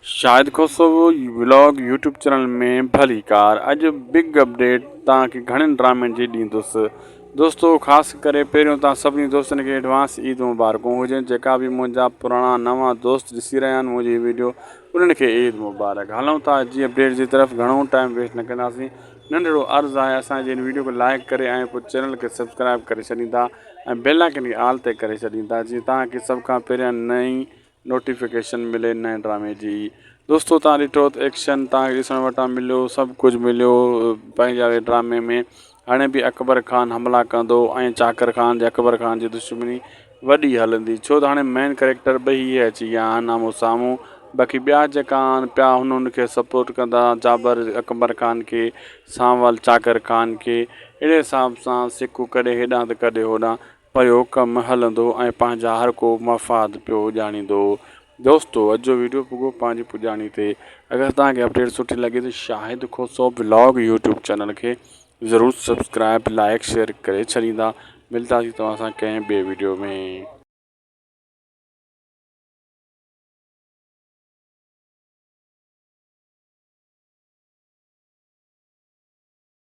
शाहिद Khusro vlog YouTube channel में भली car. अज बिग अपडेट तव्हांखे घणनि ड्रामनि जी ॾींदुसि। दोस्तों ख़ासि करे पहिरियों तव्हां सभिनी दोस्तनि खे एडवांस ईद मुबारकूं हुजनि। जेका बि मुंहिंजा पुराणा नवां दोस्त ॾिसी रहिया आहिनि मुंहिंजी वीडियो, उन्हनि खे ईद मुबारक। हलूं था अॼु जी अपडेट जी तरफ़। घणो टाइम वेस्ट न कंदासीं। नंढिड़ो अर्ज़ु आहे असांजे हिन वीडियो खे लाइक करे ऐं पोइ चैनल खे सब्सक्राइब करे छॾींदा ऐं बेल आइकन खे ऑल ते करे छॾींदा, जीअं तव्हांखे सभ खां पहिरियां नई नोटिफिकेशन मिले नए ड्रामे जी। दोस्तों तव्हां ॾिठो त एक्शन तव्हांखे ॾिसण वटां मिलियो, सभु कुझु मिलियो पंहिंजा ड्रामे में। हाणे बि अकबर खान हमला कंदो ऐं चाकर खान जे अकबर खान जी दुश्मनी वॾी हलंदी, छो त हाणे मेन कैरेक्टर ॿई इहे अची विया आहिनि आम्हूं साम्हूं। बाक़ी ॿिया जेका आहिनि पिया हुननि खे सपोर्ट कंदा, जाबर अकबर खान खे, सांवल चाकर खान खे। अहिड़े हिसाब सां सिकू कॾहिं हेॾां त कॾहिं होॾां पियो कमु हलंदो ऐं पंहिंजा हर को मफ़ाद पियो ॼाणींदो। दोस्तों अॼु जो वीडियो पुॻो पंहिंजी पुॼाणी ते। अगरि तव्हांखे अपडेट सुठी लॻे त शाहिद खुसरो व्लॉग यूट्यूब चैनल खे ज़रूरु सब्सक्राइब लाइक शेयर करे छॾींदा। मिलंदासीं तव्हां सां कंहिं ॿिए वीडियो में।